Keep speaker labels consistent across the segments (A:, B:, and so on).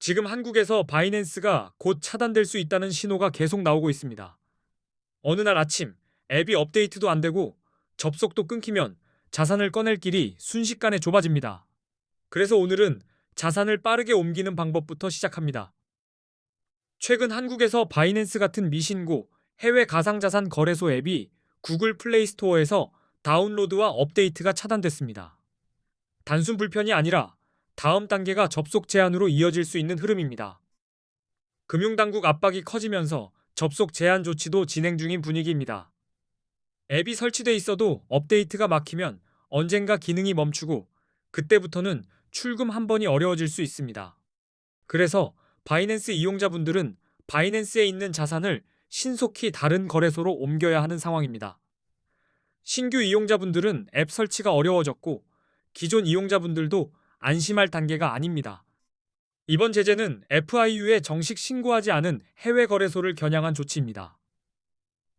A: 지금 한국에서 바이낸스가 곧 차단될 수 있다는 신호가 계속 나오고 있습니다. 어느 날 아침 앱이 업데이트도 안 되고 접속도 끊기면 자산을 꺼낼 길이 순식간에 좁아집니다. 그래서 오늘은 자산을 빠르게 옮기는 방법부터 시작합니다. 최근 한국에서 바이낸스 같은 미신고 해외 가상자산 거래소 앱이 구글 플레이 스토어에서 다운로드와 업데이트가 차단됐습니다. 단순 불편이 아니라 다음 단계가 접속 제한으로 이어질 수 있는 흐름입니다. 금융당국 압박이 커지면서 접속 제한 조치도 진행 중인 분위기입니다. 앱이 설치돼 있어도 업데이트가 막히면 언젠가 기능이 멈추고 그때부터는 출금 한 번이 어려워질 수 있습니다. 그래서 바이낸스 이용자분들은 바이낸스에 있는 자산을 신속히 다른 거래소로 옮겨야 하는 상황입니다. 신규 이용자분들은 앱 설치가 어려워졌고 기존 이용자분들도 안심할 단계가 아닙니다. 이번 제재는 FIU에 정식 신고하지 않은 해외 거래소를 겨냥한 조치입니다.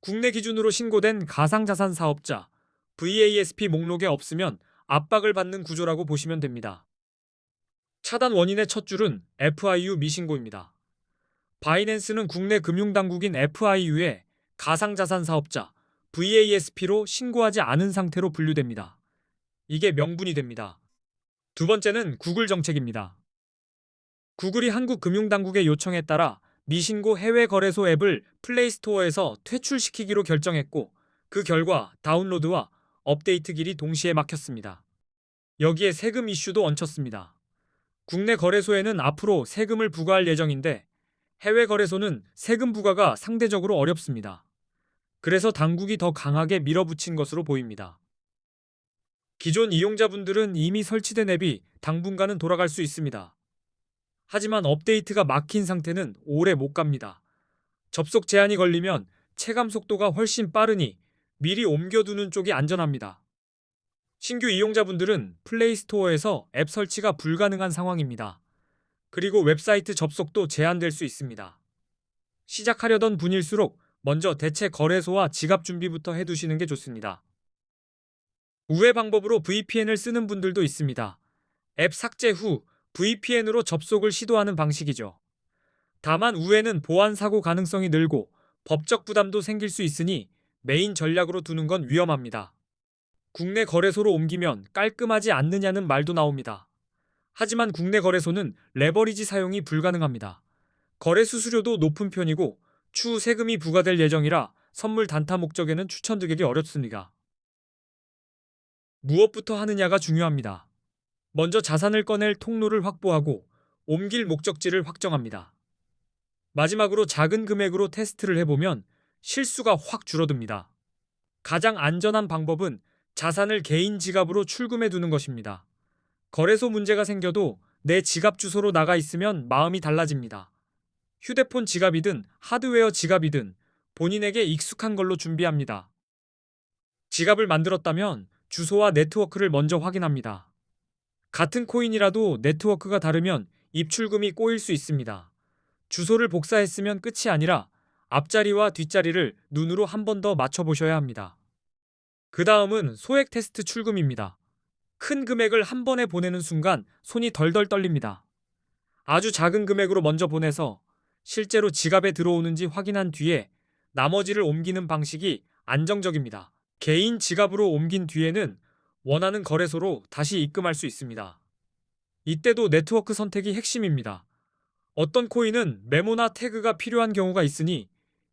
A: 국내 기준으로 신고된 가상자산 사업자 VASP 목록에 없으면 압박을 받는 구조라고 보시면 됩니다. 차단 원인의 첫 줄은 FIU 미신고입니다. 바이낸스는 국내 금융당국인 FIU에 가상자산 사업자 VASP로 신고하지 않은 상태로 분류됩니다. 이게 명분이 됩니다. 두 번째는 구글 정책입니다. 구글이 한국 금융당국의 요청에 따라 미신고 해외 거래소 앱을 플레이스토어에서 퇴출시키기로 결정했고 그 결과 다운로드와 업데이트 길이 동시에 막혔습니다. 여기에 세금 이슈도 얹혔습니다. 국내 거래소에는 앞으로 세금을 부과할 예정인데 해외 거래소는 세금 부과가 상대적으로 어렵습니다. 그래서 당국이 더 강하게 밀어붙인 것으로 보입니다. 기존 이용자분들은 이미 설치된 앱이 당분간은 돌아갈 수 있습니다. 하지만 업데이트가 막힌 상태는 오래 못 갑니다. 접속 제한이 걸리면 체감 속도가 훨씬 빠르니 미리 옮겨두는 쪽이 안전합니다. 신규 이용자분들은 플레이스토어에서 앱 설치가 불가능한 상황입니다. 그리고 웹사이트 접속도 제한될 수 있습니다. 시작하려던 분일수록 먼저 대체 거래소와 지갑 준비부터 해두시는 게 좋습니다. 우회 방법으로 VPN을 쓰는 분들도 있습니다. 앱 삭제 후 VPN으로 접속을 시도하는 방식이죠. 다만 우회는 보안 사고 가능성이 늘고 법적 부담도 생길 수 있으니 메인 전략으로 두는 건 위험합니다. 국내 거래소로 옮기면 깔끔하지 않느냐는 말도 나옵니다. 하지만 국내 거래소는 레버리지 사용이 불가능합니다. 거래 수수료도 높은 편이고 추후 세금이 부과될 예정이라 선물 단타 목적에는 추천드리기 어렵습니다. 무엇부터 하느냐가 중요합니다. 먼저 자산을 꺼낼 통로를 확보하고 옮길 목적지를 확정합니다. 마지막으로 작은 금액으로 테스트를 해보면 실수가 확 줄어듭니다. 가장 안전한 방법은 자산을 개인 지갑으로 출금해 두는 것입니다. 거래소 문제가 생겨도 내 지갑 주소로 나가 있으면 마음이 달라집니다. 휴대폰 지갑이든 하드웨어 지갑이든 본인에게 익숙한 걸로 준비합니다. 지갑을 만들었다면 주소와 네트워크를 먼저 확인합니다. 같은 코인이라도 네트워크가 다르면 입출금이 꼬일 수 있습니다. 주소를 복사했으면 끝이 아니라 앞자리와 뒷자리를 눈으로 한 번 더 맞춰보셔야 합니다. 그 다음은 소액 테스트 출금입니다. 큰 금액을 한 번에 보내는 순간 손이 덜덜 떨립니다. 아주 작은 금액으로 먼저 보내서 실제로 지갑에 들어오는지 확인한 뒤에 나머지를 옮기는 방식이 안정적입니다. 개인 지갑으로 옮긴 뒤에는 원하는 거래소로 다시 입금할 수 있습니다. 이때도 네트워크 선택이 핵심입니다. 어떤 코인은 메모나 태그가 필요한 경우가 있으니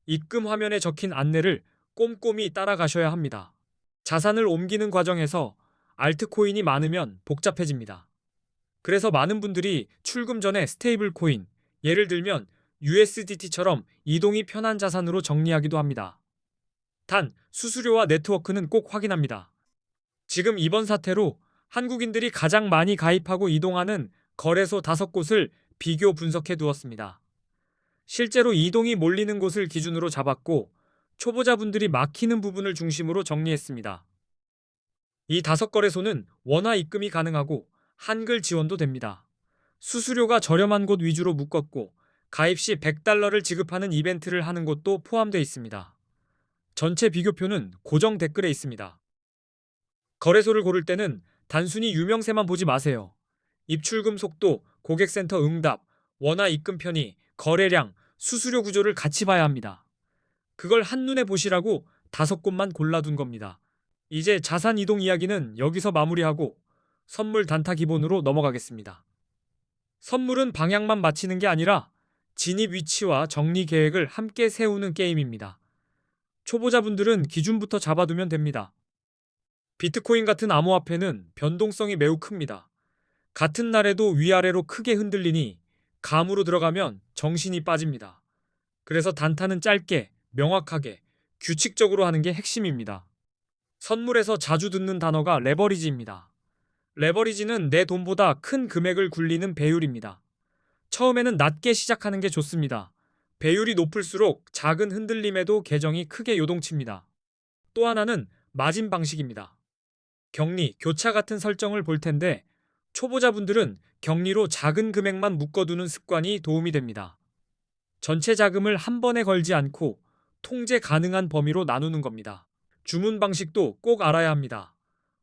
A: 입금 화면에 적힌 안내를 꼼꼼히 따라가셔야 합니다. 자산을 옮기는 과정에서 알트코인이 많으면 복잡해집니다. 그래서 많은 분들이 출금 전에 스테이블 코인, 예를 들면 USDT처럼 이동이 편한 자산으로 정리하기도 합니다. 단, 수수료와 네트워크는 꼭 확인합니다. 지금 이번 사태로 한국인들이 가장 많이 가입하고 이동하는 거래소 5곳을 비교 분석해 두었습니다. 실제로 이동이 몰리는 곳을 기준으로 잡았고 초보자분들이 막히는 부분을 중심으로 정리했습니다. 이 5거래소는 원화 입금이 가능하고 한글 지원도 됩니다. 수수료가 저렴한 곳 위주로 묶었고 가입 시 $100를 지급하는 이벤트를 하는 곳도 포함되어 있습니다. 전체 비교표는 고정 댓글에 있습니다. 거래소를 고를 때는 단순히 유명세만 보지 마세요. 입출금 속도, 고객센터 응답, 원화 입금 편의, 거래량, 수수료 구조를 같이 봐야 합니다. 그걸 한눈에 보시라고 5곳만 골라둔 겁니다. 이제 자산 이동 이야기는 여기서 마무리하고 선물 단타 기본으로 넘어가겠습니다. 선물은 방향만 맞히는 게 아니라 진입 위치와 정리 계획을 함께 세우는 게임입니다. 초보자분들은 기준부터 잡아두면 됩니다. 비트코인 같은 암호화폐는 변동성이 매우 큽니다. 같은 날에도 위아래로 크게 흔들리니 감으로 들어가면 정신이 빠집니다. 그래서 단타는 짧게, 명확하게, 규칙적으로 하는 게 핵심입니다. 선물에서 자주 듣는 단어가 레버리지입니다. 레버리지는 내 돈보다 큰 금액을 굴리는 배율입니다. 처음에는 낮게 시작하는 게 좋습니다. 배율이 높을수록 작은 흔들림에도 계정이 크게 요동칩니다. 또 하나는 마진 방식입니다. 격리, 교차 같은 설정을 볼 텐데 초보자분들은 격리로 작은 금액만 묶어두는 습관이 도움이 됩니다. 전체 자금을 한 번에 걸지 않고 통제 가능한 범위로 나누는 겁니다. 주문 방식도 꼭 알아야 합니다.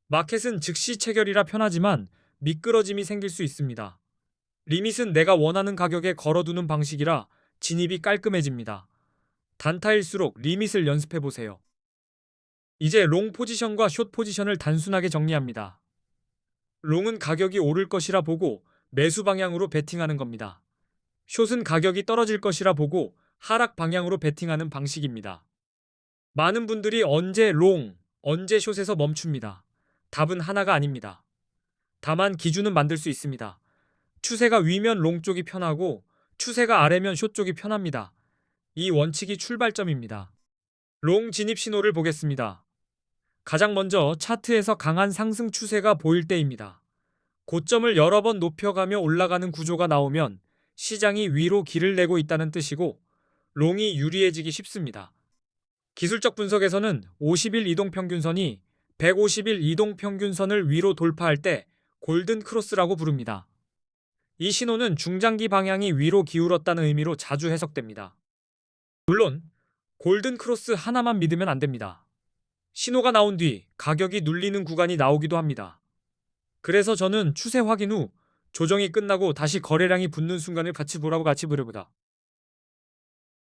A: 마켓은 즉시 체결이라 편하지만 미끄러짐이 생길 수 있습니다. 리밋은 내가 원하는 가격에 걸어두는 방식이라 진입이 깔끔해집니다. 단타일수록 리밋을 연습해보세요. 이제 롱 포지션과 숏 포지션을 단순하게 정리합니다. 롱은 가격이 오를 것이라 보고 매수 방향으로 베팅하는 겁니다. 숏은 가격이 떨어질 것이라 보고 하락 방향으로 베팅하는 방식입니다. 많은 분들이 언제 롱, 언제 숏에서 멈춥니다. 답은 하나가 아닙니다. 다만 기준은 만들 수 있습니다. 추세가 위면 롱 쪽이 편하고 추세가 아래면 숏 쪽이 편합니다. 이 원칙이 출발점입니다. 롱 진입 신호를 보겠습니다. 가장 먼저 차트에서 강한 상승 추세가 보일 때입니다. 고점을 여러 번 높여가며 올라가는 구조가 나오면 시장이 위로 길을 내고 있다는 뜻이고 롱이 유리해지기 쉽습니다. 기술적 분석에서는 50일 이동평균선이 150일 이동평균선을 위로 돌파할 때 골든 크로스라고 부릅니다. 이 신호는 중장기 방향이 위로 기울었다는 의미로 자주 해석됩니다. 물론 골든 크로스 하나만 믿으면 안 됩니다. 신호가 나온 뒤 가격이 눌리는 구간이 나오기도 합니다. 그래서 저는 추세 확인 후 조정이 끝나고 다시 거래량이 붙는 순간을 같이 보려보다.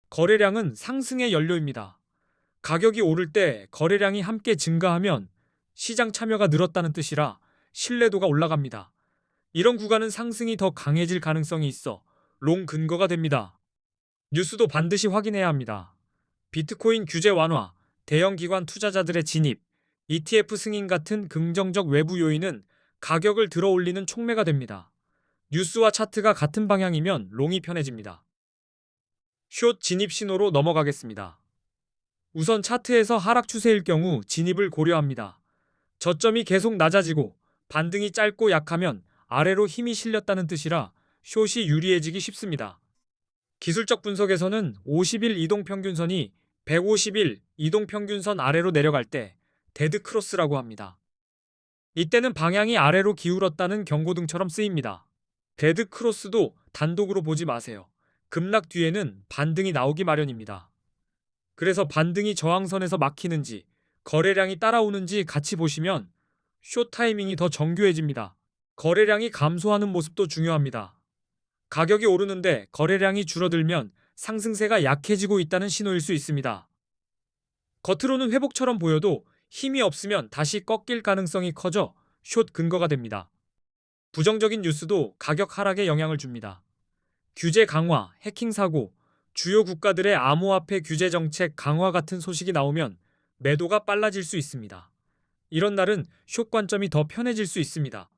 A: 거래량은 상승의 연료입니다. 가격이 오를 때 거래량이 함께 증가하면 시장 참여가 늘었다는 뜻이라 신뢰도가 올라갑니다. 이런 구간은 상승이 더 강해질 가능성이 있어 롱 근거가 됩니다. 뉴스도 반드시 확인해야 합니다. 비트코인 규제 완화, 대형 기관 투자자들의 진입, ETF 승인 같은 긍정적 외부 요인은 가격을 들어올리는 촉매가 됩니다. 뉴스와 차트가 같은 방향이면 롱이 편해집니다. 숏 진입 신호로 넘어가겠습니다. 우선 차트에서 하락 추세일 경우 진입을 고려합니다. 저점이 계속 낮아지고 반등이 짧고 약하면 아래로 힘이 실렸다는 뜻이라 숏이 유리해지기 쉽습니다. 기술적 분석에서는 50일 이동평균선이 150일 이동평균선 아래로 내려갈 때 데드 크로스라고 합니다. 이때는 방향이 아래로 기울었다는 경고등처럼 쓰입니다. 데드 크로스도 단독으로 보지 마세요. 급락 뒤에는 반등이 나오기 마련입니다. 그래서 반등이 저항선에서 막히는지 거래량이 따라오는지 같이 보시면 숏 타이밍이 더 정교해집니다. 거래량이 감소하는 모습도 중요합니다. 가격이 오르는데 거래량이 줄어들면 상승세가 약해지고 있다는 신호일 수 있습니다. 겉으로는 회복처럼 보여도 힘이 없으면 다시 꺾일 가능성이 커져 숏 근거가 됩니다. 부정적인 뉴스도 가격 하락에 영향을 줍니다. 규제 강화, 해킹 사고, 주요 국가들의 암호화폐 규제 정책 강화 같은 소식이 나오면 매도가 빨라질 수 있습니다. 이런 날은 숏 관점이 더 편해질 수 있습니다.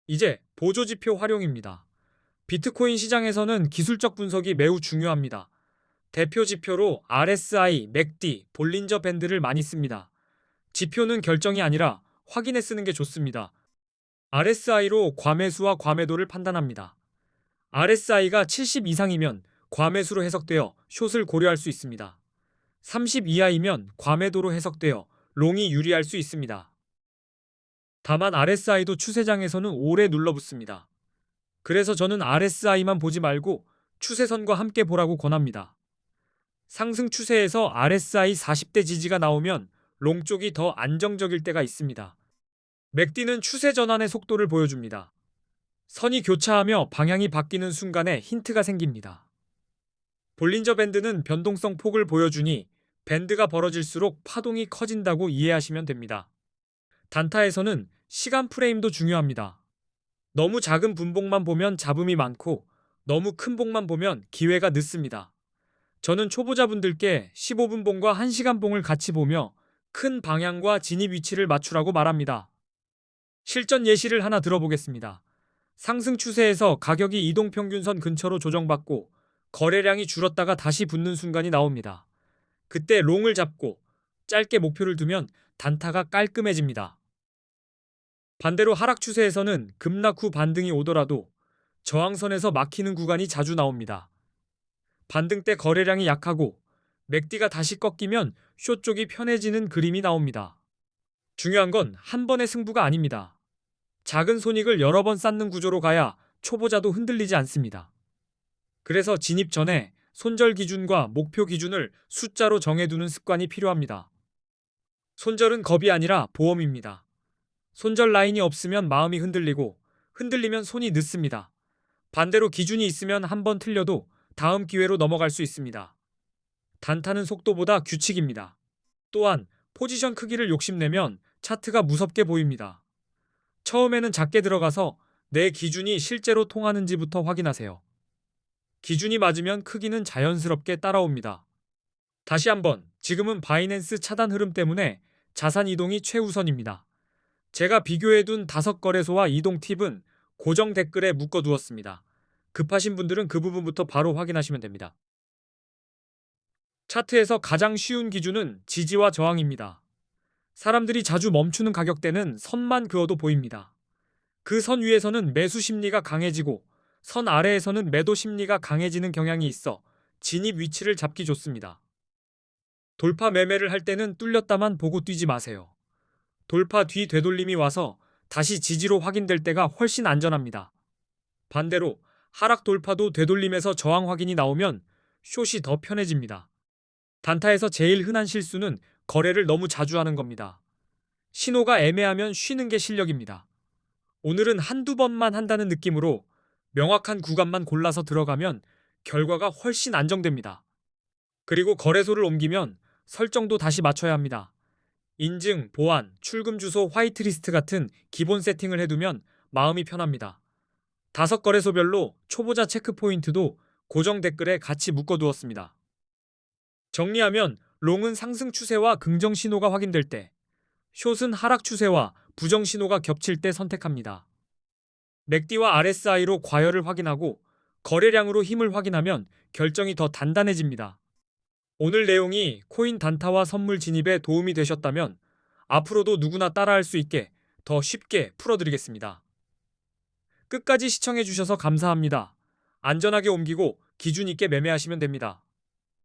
A: 이제 보조지표 활용입니다. 비트코인 시장에서는 기술적 분석이 매우 중요합니다. 대표 지표로 RSI, 맥디, 볼린저 밴드를 많이 씁니다. 지표는 결정이 아니라 확인해 쓰는 게 좋습니다. RSI로 과매수와 과매도를 판단합니다. RSI가 70 이상이면 과매수로 해석되어 숏을 고려할 수 있습니다. 30 이하이면 과매도로 해석되어 롱이 유리할 수 있습니다. 다만 RSI도 추세장에서는 오래 눌러붙습니다. 그래서 저는 RSI만 보지 말고 추세선과 함께 보라고 권합니다. 상승 추세에서 RSI 40대 지지가 나오면 롱 쪽이 더 안정적일 때가 있습니다. 맥디는 추세 전환의 속도를 보여줍니다. 선이 교차하며 방향이 바뀌는 순간에 힌트가 생깁니다. 볼린저 밴드는 변동성 폭을 보여주니 밴드가 벌어질수록 파동이 커진다고 이해하시면 됩니다. 단타에서는 시간 프레임도 중요합니다. 너무 작은 분봉만 보면 잡음이 많고 너무 큰 봉만 보면 기회가 늦습니다. 저는 초보자분들께 15분 봉과 1시간 봉을 같이 보며 큰 방향과 진입 위치를 맞추라고 말합니다. 실전 예시를 하나 들어보겠습니다. 상승 추세에서 가격이 이동평균선 근처로 조정받고 거래량이 줄었다가 다시 붙는 순간이 나옵니다. 그때 롱을 잡고 짧게 목표를 두면 단타가 깔끔해집니다. 반대로 하락 추세에서는 급락 후 반등이 오더라도 저항선에서 막히는 구간이 자주 나옵니다. 반등 때 거래량이 약하고 맥디가 다시 꺾이면 쇼 쪽이 편해지는 그림이 나옵니다. 중요한 건 한 번의 승부가 아닙니다. 작은 손익을 여러 번 쌓는 구조로 가야 초보자도 흔들리지 않습니다. 그래서 진입 전에 손절 기준과 목표 기준을 숫자로 정해두는 습관이 필요합니다. 손절은 겁이 아니라 보험입니다. 손절 라인이 없으면 마음이 흔들리고 흔들리면 손이 늦습니다. 반대로 기준이 있으면 한 번 틀려도 다음 기회로 넘어갈 수 있습니다. 단타는 속도보다 규칙입니다. 또한 포지션 크기를 욕심내면 차트가 무섭게 보입니다. 처음에는 작게 들어가서 내 기준이 실제로 통하는지부터 확인하세요. 기준이 맞으면 크기는 자연스럽게 따라옵니다. 다시 한번, 지금은 바이낸스 차단 흐름 때문에 자산 이동이 최우선입니다. 제가 비교해둔 5거래소와 이동 팁은 고정 댓글에 묶어두었습니다. 급하신 분들은 그 부분부터 바로 확인하시면 됩니다. 차트에서 가장 쉬운 기준은 지지와 저항입니다. 사람들이 자주 멈추는 가격대는 선만 그어도 보입니다. 그 선 위에서는 매수 심리가 강해지고 선 아래에서는 매도 심리가 강해지는 경향이 있어 진입 위치를 잡기 좋습니다. 돌파 매매를 할 때는 뚫렸다만 보고 뛰지 마세요. 돌파 뒤 되돌림이 와서 다시 지지로 확인될 때가 훨씬 안전합니다. 반대로 하락 돌파도 되돌림에서 저항 확인이 나오면 숏이 더 편해집니다. 단타에서 제일 흔한 실수는 거래를 너무 자주 하는 겁니다. 신호가 애매하면 쉬는 게 실력입니다. 오늘은 한두 번만 한다는 느낌으로 명확한 구간만 골라서 들어가면 결과가 훨씬 안정됩니다. 그리고 거래소를 옮기면 설정도 다시 맞춰야 합니다. 인증, 보안, 출금 주소, 화이트리스트 같은 기본 세팅을 해두면 마음이 편합니다. 5거래소별로 초보자 체크 포인트도 고정 댓글에 같이 묶어두었습니다. 정리하면 롱은 상승 추세와 긍정 신호가 확인될 때, 숏은 하락 추세와 부정 신호가 겹칠 때 선택합니다. 맥디와 RSI로 과열을 확인하고 거래량으로 힘을 확인하면 결정이 더 단단해집니다. 오늘 내용이 코인 단타와 선물 진입에 도움이 되셨다면 앞으로도 누구나 따라할 수 있게 더 쉽게 풀어드리겠습니다. 끝까지 시청해주셔서 감사합니다. 안전하게 옮기고 기준 있게 매매하시면 됩니다.